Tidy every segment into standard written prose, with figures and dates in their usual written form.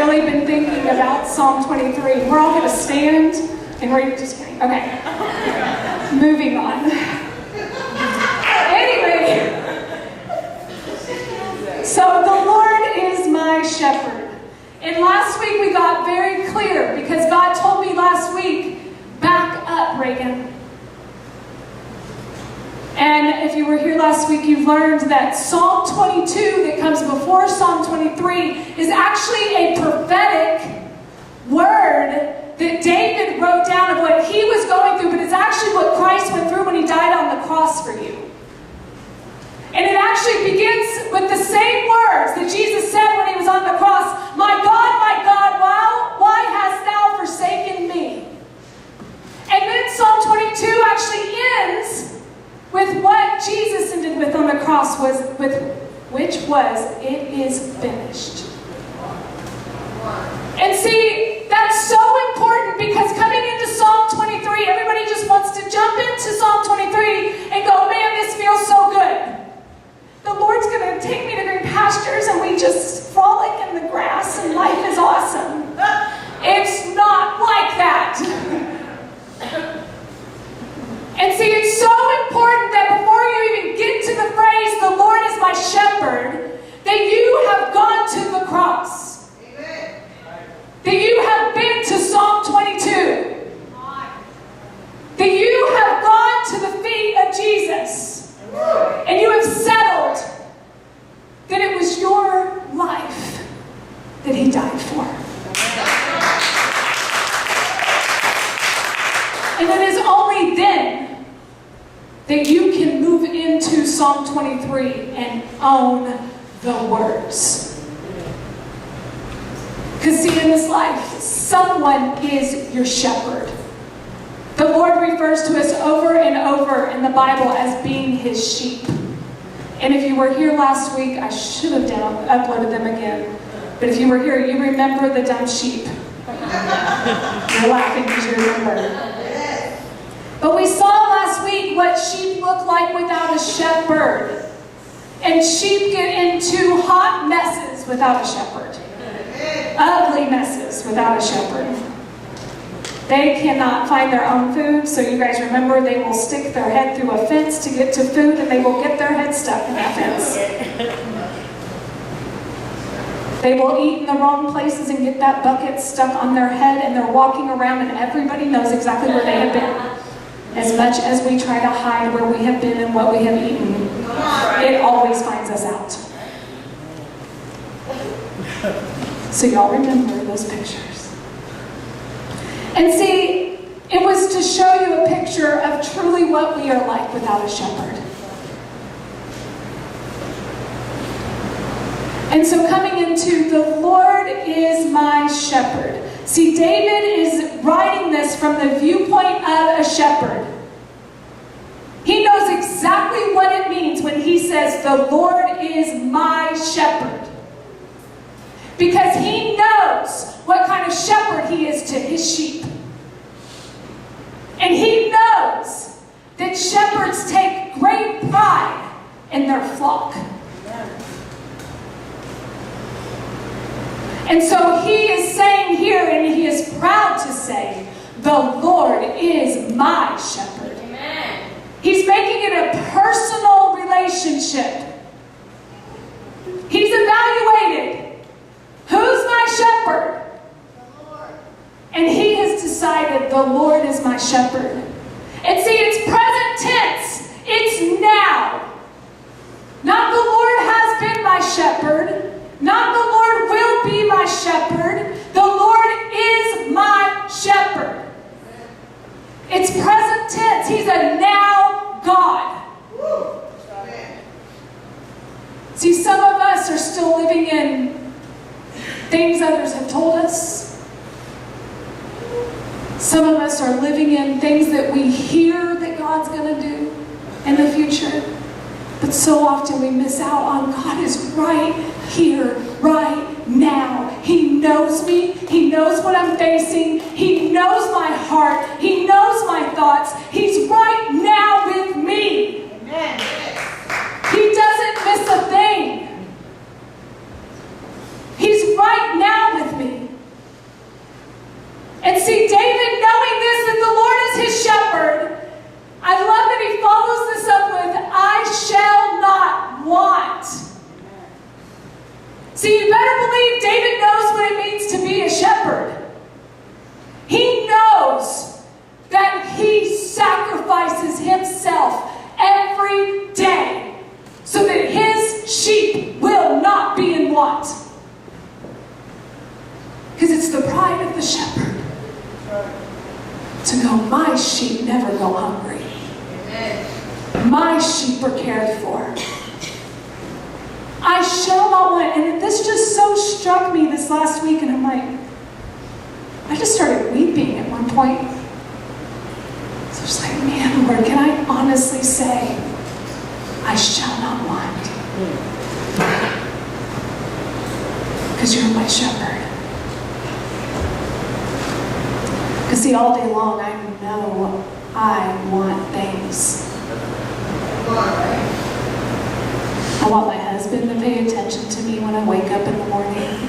really been thinking about Psalm 23. We're all going to stand and read. Just kidding. Okay. Moving on. Anyway. So the Lord is my shepherd. And last week we got very clear because God told me last week, back up, Reagan. And if you were here last week, you've learned that Psalm 22 that comes before Psalm 23 is actually a prophetic word that David wrote down of what he was going through, but it's actually what Christ went through when he died on the cross for you. And it actually begins with the same words that Jesus said when he was on the cross, my God, why hast thou forsaken me? And then Psalm 22 actually ends with what Jesus ended with on the cross, which was, it is finished. And see, that's so important because coming into Psalm 23, everybody just wants to jump into Psalm 23 and go, man, this feels so good. The Lord's going to take me to green pastures and we just frolic in the grass and life is awesome. It's not like that. And see, it's so important that before you even get to the phrase, the Lord is my shepherd, that you have gone to the cross. Amen. That you have been to Psalm 22. That you have gone to the feet of Jesus. And you have settled that it was your life that he died for. And it is only then that you can move into Psalm 23 and own the words. Because see, in this life, someone is your shepherd. The Lord refers to us over and over in the Bible as being his sheep. And if you were here last week, I should have uploaded them again. But if you were here, you remember the dumb sheep. You're laughing because you remember. But we saw last week what sheep look like without a shepherd. And sheep get into hot messes without a shepherd. Ugly messes without a shepherd. They cannot find their own food, so you guys remember they will stick their head through a fence to get to food, and they will get their head stuck in that fence. They will eat in the wrong places and get that bucket stuck on their head, and they're walking around, and everybody knows exactly where they have been. As much as we try to hide where we have been and what we have eaten, it always finds us out. So y'all remember those pictures. And see, it was to show you a picture of truly what we are like without a shepherd. And so coming into, the Lord is my shepherd. See, David is writing this from the viewpoint of a shepherd. He knows exactly what it means when he says, the Lord is my shepherd. Because he knows what kind of shepherd he is to his sheep. And he knows that shepherds take great pride in their flock. And so he is saying here, and he is proud to say, the Lord is my shepherd. Amen. He's making it a personal relationship. He's evaluated. Who's my shepherd? The Lord. And he has decided the Lord is my shepherd. And see, it's present tense. It's now. Not the Lord has been my shepherd. Not the Lord will be my shepherd. The Lord is my shepherd. It's present tense. He's a now God. See, some of us are still living in things others have told us. Some of us are living in things that we hear that God's going to do in the future. But so often we miss out on God is right here, right now. He knows me. He knows what I'm facing. He knows my heart. He knows my thoughts. He's right now with me. Amen. He doesn't miss a thing. He's right now with me. to go, my sheep never go hungry. My sheep are cared for. I shall not want. And this just so struck me this last week, and I'm like, I just started weeping at one point. So I was like, man, Lord, can I honestly say, I shall not want? Because you're my shepherd. Because see, all day long, I know I want things. I want my husband to pay attention to me when I wake up in the morning.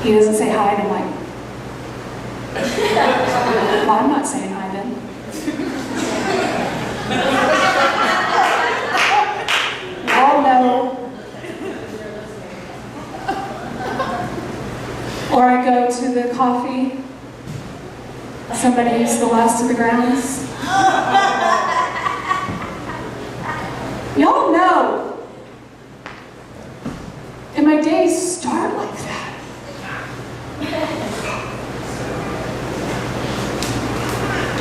He doesn't say hi, and I'm like, well, I'm not saying hi then. Oh no. Or I go to the coffee. Somebody's the last of the grounds. Y'all know. And my days start like that.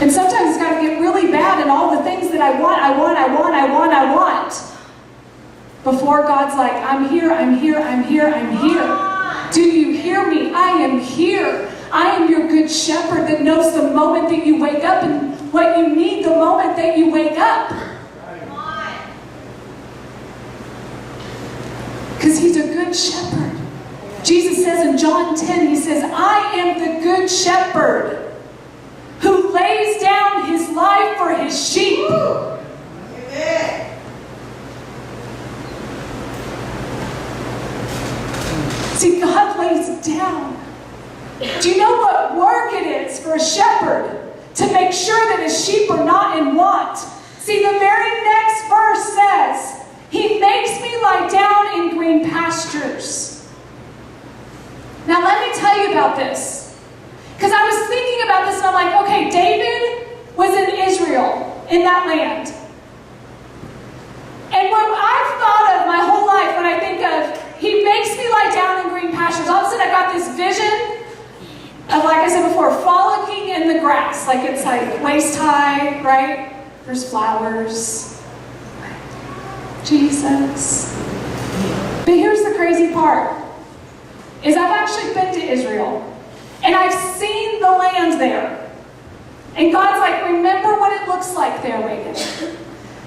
And sometimes it's got to get really bad, and all the things that I want, before God's like, I'm here. Do you hear me? I am here. I am your good shepherd that knows the moment that you wake up and what you need the moment that you wake up. Because he's a good shepherd. Jesus says in John 10, he says, I am the good shepherd who lays down his life for his sheep. Amen. See, God lays down. Do you know what work it is for a shepherd to make sure that his sheep are not in want? See, the very next verse says, he makes me lie down in green pastures. Now let me tell you about this. Because I was thinking about this and I'm like, okay, David was in Israel, in that land. And what I've thought of my whole life when I think of, he makes me lie down in green pastures, all of a sudden I got this vision of, like I said before, frolicking in the grass. Like it's like waist high, right? There's flowers. Jesus. But here's the crazy part, is I've actually been to Israel. And I've seen the land there. And God's like, remember what it looks like there, Reagan.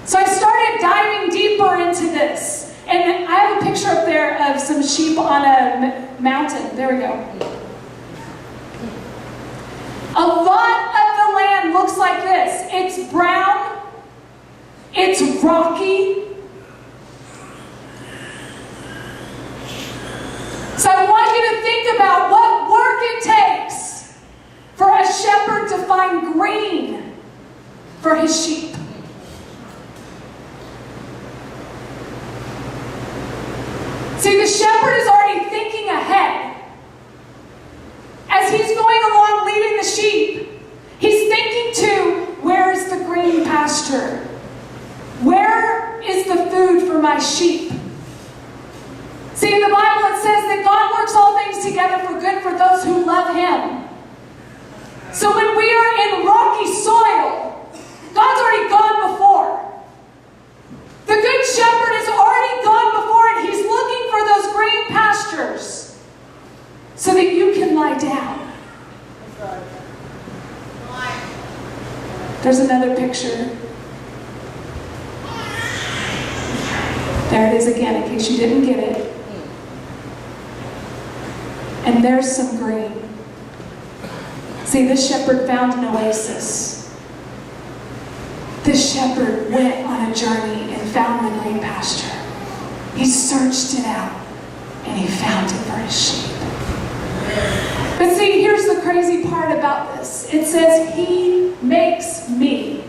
So I started diving deeper into this. And I have a picture up there of some sheep on a mountain. There we go. A lot of the land looks like this. It's brown. It's rocky. So I want you to think about what work it takes for a shepherd to find green for his sheep. See, the shepherd is already thinking ahead. As he's going along leading the sheep, he's thinking to, where's the green pasture? Where is the food for my sheep? See, in the Bible it says that God works all things together for good for those who love him. So when we are in rocky soil, God's already gone before. The good shepherd has already gone before, and he's looking for those green pastures so that you can lie down. There's another picture. There it is again, in case you didn't get it. And there's some green. See, this shepherd found an oasis. This shepherd went on a journey and found the green pasture. He searched it out and he found it for his sheep. But see, here's the crazy part about this. It says, he makes me.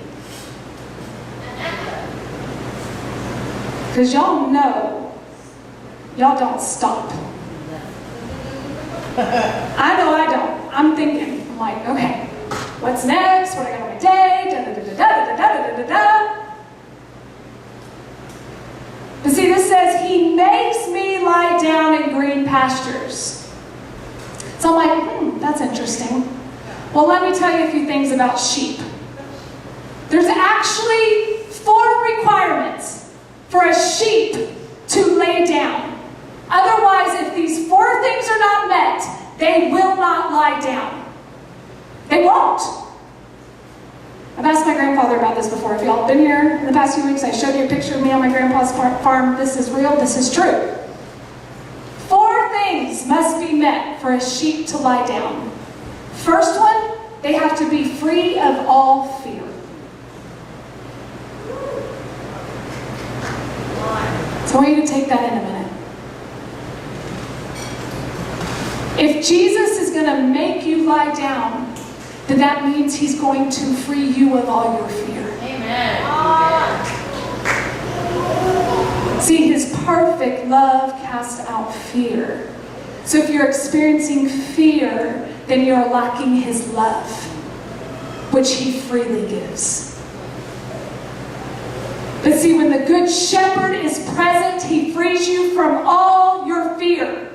Because y'all know, y'all don't stop. I know I don't. I'm thinking, I'm like, okay, what's next? What do I got on my day? Da-da-da-da-da-da-da-da-da-da. But see, this says, he makes me lie down in green pastures. So I'm like, that's interesting. Well, let me tell you a few things about sheep. There's actually 4 requirements for a sheep to lay down. Otherwise, if these 4 things are not met, they will not lie down. They won't. I've asked my grandfather about this before. If y'all have been here in the past few weeks, I showed you a picture of me on my grandpa's farm. This is real. This is true. 4 things must be met for a sheep to lie down. First one, they have to be free of all fear. So I want you to take that in a minute. If Jesus is going to make you lie down, then that means he's going to free you of all your fear. Amen. See, his perfect love casts out fear. So if you're experiencing fear, then you're lacking his love, which he freely gives. But see, when the Good Shepherd is present, he frees you from all your fear.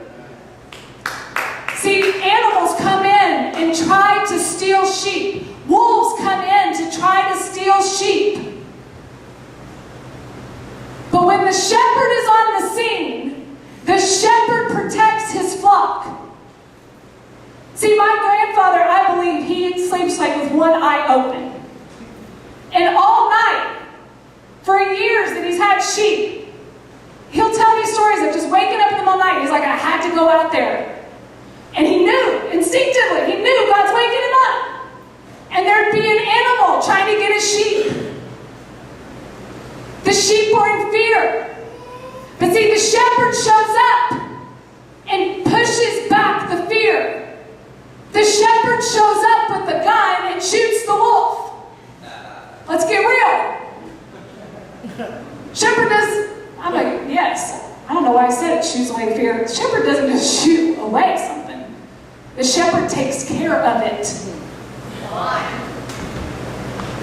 See, animals come in and try to steal sheep. Wolves come in to try to steal sheep. But when the shepherd is on the scene, the shepherd protects his flock. See, my grandfather, I believe, he sleeps like with one eye open. And all night, for years that he's had sheep, he'll tell me stories of just waking up in the middle of the night. He's like, I had to go out there. And he knew, instinctively, he knew God's waking him up. And there'd be an animal trying to get a sheep. The sheep were in fear. But see, the shepherd shows up and pushes back the fear. The shepherd shows up with the gun and shoots the wolf. Let's get real. Shepherd does, I'm like, yes. I don't know why I said it shoots away fear. The shepherd doesn't just shoot away something. The shepherd takes care of it.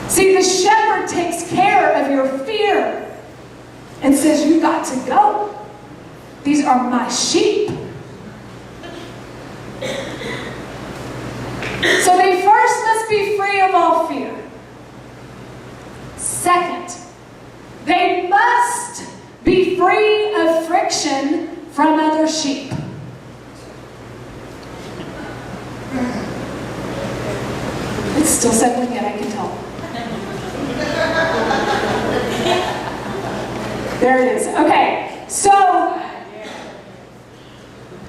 See, the shepherd takes care of your fear and says, you got to go. These are my sheep. So they first must be free of all fear. Second, they must be free of friction from other sheep. It's still settling in, I can tell. There it is. Okay, so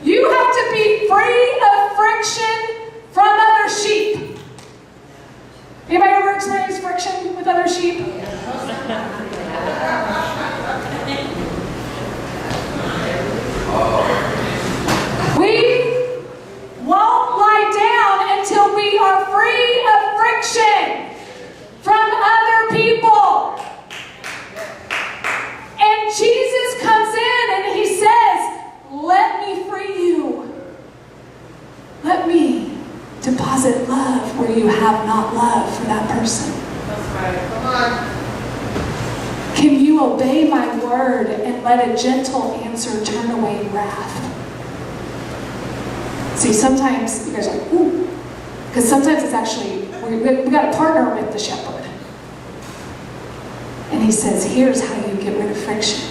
you have to be free of friction from other sheep. Anybody ever experienced friction with other sheep? We won't lie down until we are free of friction from other people. And Jesus comes in and he says, let me free you. Let me deposit love where you have not love for that person. That's right. Come on. Can you obey my word and let a gentle answer turn away wrath? See, sometimes you guys are like, ooh. Because sometimes it's actually, we got to partner with the shepherd. And he says, here's how you get rid of friction.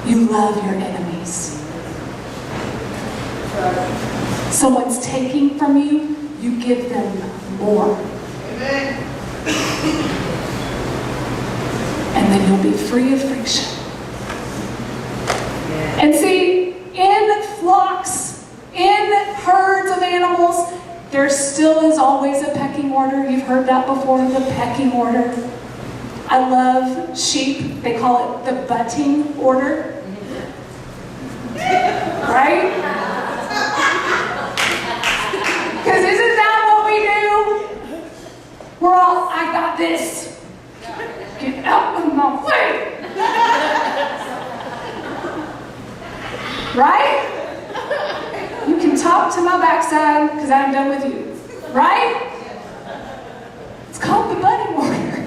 You love your enemies. Someone's taking from you, you give them more. Amen. And then you'll be free of friction. And see, in flocks, in herds of animals, there still is always a pecking order. You've heard that before, the pecking order. I love sheep. They call it the butting order. Right? Because isn't that what we do? We're all, I got this. Get out of my way. Right? You can talk to my backside because I'm done with you. Right? It's called the butting order.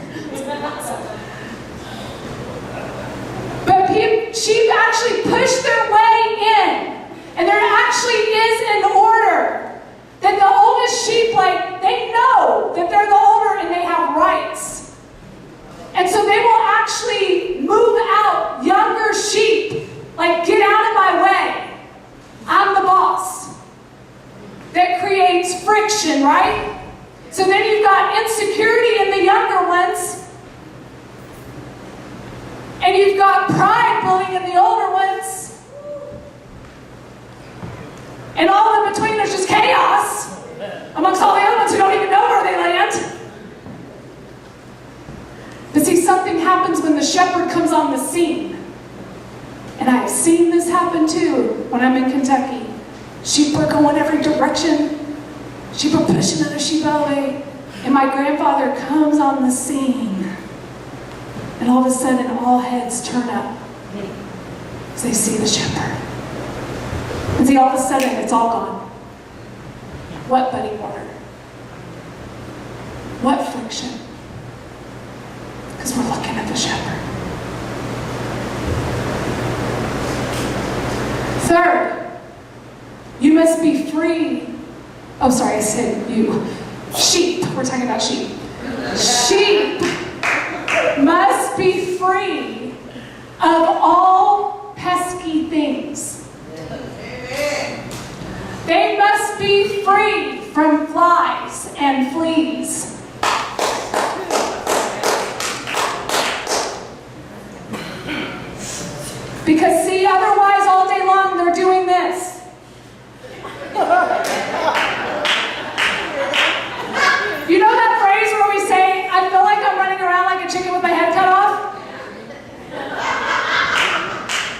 But sheep actually push their way in. And there actually is an order that the oldest sheep, like, something happens when the shepherd comes on the scene. And I've seen this happen too when I'm in Kentucky. Sheep are going every direction. Sheep are pushing other sheep out of the way. And my grandfather comes on the scene. And all of a sudden, all heads turn up as they see the shepherd. And see, all of a sudden, it's all gone. What muddy water? What friction? Because we're looking at the shepherd. Third, you must be free. Oh, sorry, I said you. Sheep. We're talking about sheep. Sheep must be free of all pesky things. They must be free from flies and fleas. Because see, otherwise all day long they're doing this. You know that phrase where we say, I feel like I'm running around like a chicken with my head cut off?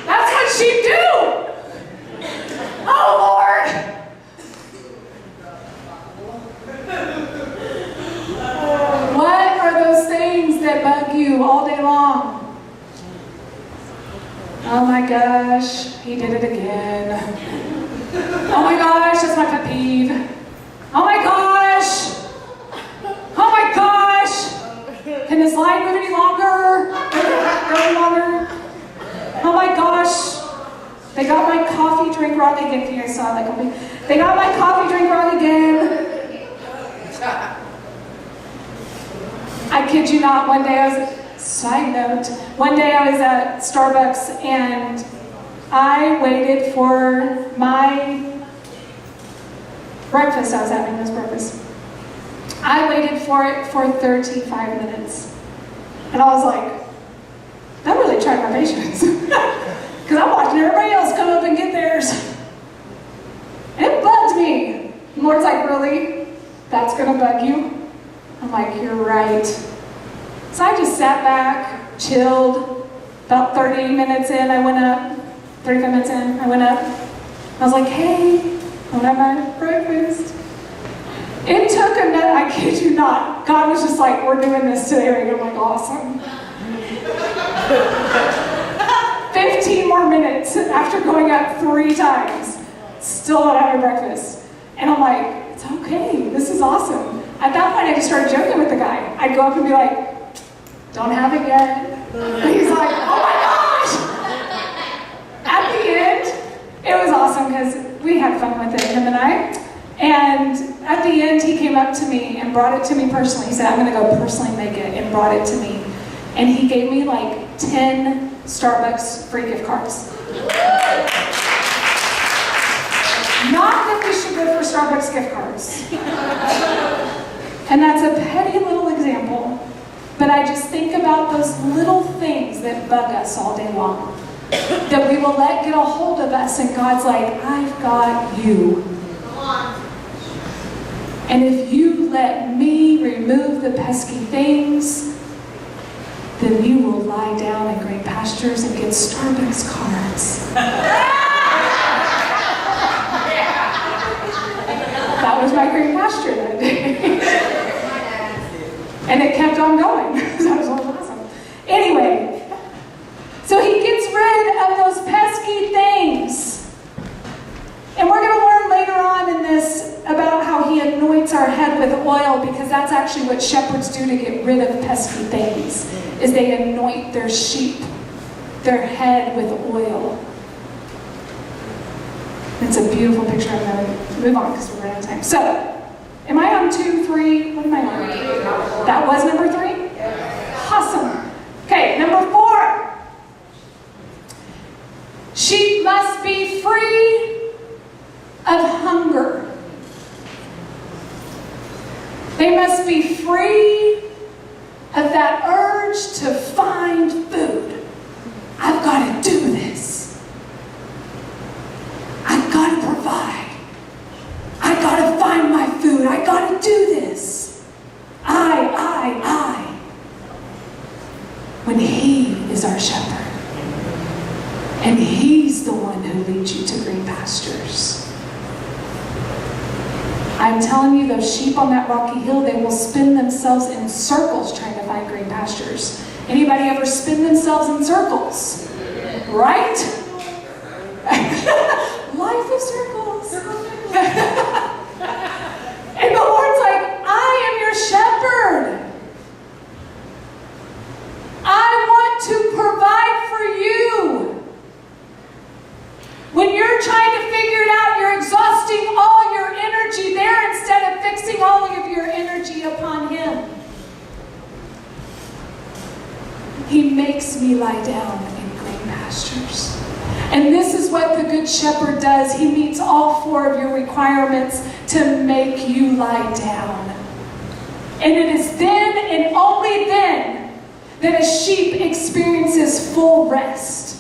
That's what sheep do. Oh, Lord. What are those things that bug you all day long? Oh my gosh, he did it again. Oh my gosh, that's my pet peeve. Oh my gosh. Oh my gosh. Can this line move any longer? Any longer? Oh my gosh. They got my coffee drink wrong again. Can you guys saw that coffee? They got my coffee drink wrong again. I kid you not, one day I was, side note, one day I was at Starbucks and I waited for my breakfast I was having this breakfast. I waited for it for 35 minutes. And I was like, that really tried my patience. Because I'm watching everybody else come up and get theirs. And it bugged me. The Lord's like, really? That's going to bug you? I'm like, you're right. So I just sat back, chilled. About 30 minutes in, I went up. 35 minutes in, I went up. I was like, hey, I want to have my breakfast. It took a minute, I kid you not. God was just like, we're doing this today, right? I'm like, awesome. 15 more minutes after going up 3 times. Still not having breakfast. And I'm like, it's okay, this is awesome. At that point, I just started joking with the guy. I'd go up and be like, don't have it yet. And he's like, oh my gosh! At the end, it was awesome because we had fun with it, him and I. And at the end, he came up to me and brought it to me personally. He said, I'm going to go personally make it, and brought it to me. And he gave me like 10 Starbucks free gift cards. Not that we should go for Starbucks gift cards. And that's a petty little example. But I just think about those little things that bug us all day long. That we will let get a hold of us, and God's like, I've got you. Come on. And if you let me remove the pesky things, then you will lie down in green pastures and get Starbucks cards. That was my green pasture that day. And it kept on going. That was awesome. Anyway, so he gets rid of those pesky things. And we're going to learn later on in this about how he anoints our head with oil, because that's actually what shepherds do to get rid of pesky things, is they anoint their sheep, their head with oil. It's a beautiful picture. I'm going to move on because we're running out of time. So, am I on 2, 3? What am I on? That was number 3? Awesome. Okay, number 4. Sheep must be free of hunger. They must be free of that urge to find food. I've got to do this. I've got to provide. I've got to find my food. I've got to do this. I. when He is our shepherd. And He's the one who leads you to green pastures. I'm telling you, those sheep on that rocky hill, they will spin themselves in circles trying to find green pastures. Anybody ever spin themselves in circles? Right? Life of circles. And the Lord's like, I am your shepherd. I want to provide for you. When you're trying to figure it out, you're exhausting all your energy there instead of fixing all of your energy upon Him. He makes me lie down in green pastures. And this is what the Good Shepherd does. He meets all 4 of your requirements to make you lie down. And it is then and only then that a sheep experiences full rest.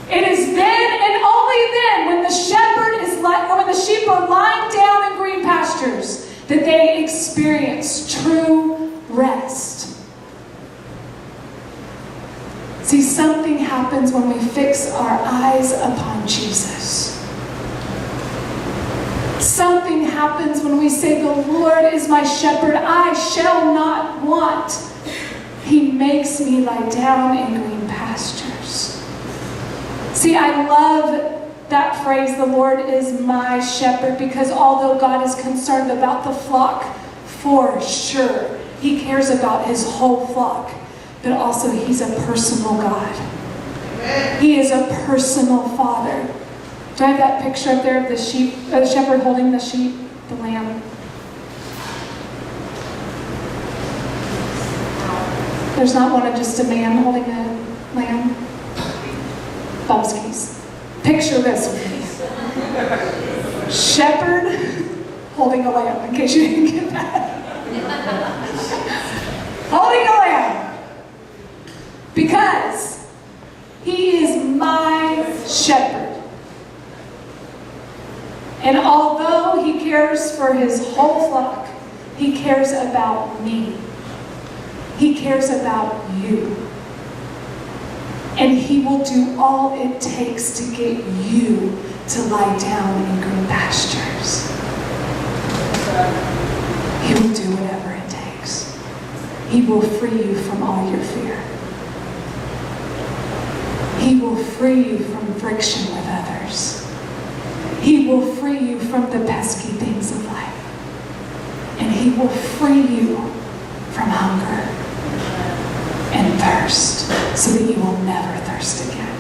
It is then and only then when the sheep are lying down in green pastures that they experience true rest. See, something happens when we fix our eyes upon Jesus. Something happens when we say, the Lord is my shepherd, I shall not want. He makes me lie down in green pastures. See, I love that phrase, the Lord is my shepherd, because although God is concerned about the flock, for sure, He cares about His whole flock, but also He's a personal God. Amen. He is a personal Father. Do I have that picture up there of the sheep, the shepherd holding the sheep, the lamb? There's not one of just a man holding a lamb. Bumskis. Picture this with me. Shepherd holding a lamb, in case you didn't get that. Holding a lamb. Because He is my shepherd. And although He cares for His whole flock, He cares about me. He cares about you. And He will do all it takes to get you to lie down in green pastures. He will do whatever it takes. He will free you from all your fear. He will free you from friction with others. He will free you from the pesky things of life. And He will free you from hunger and thirst, so that you will never thirst again.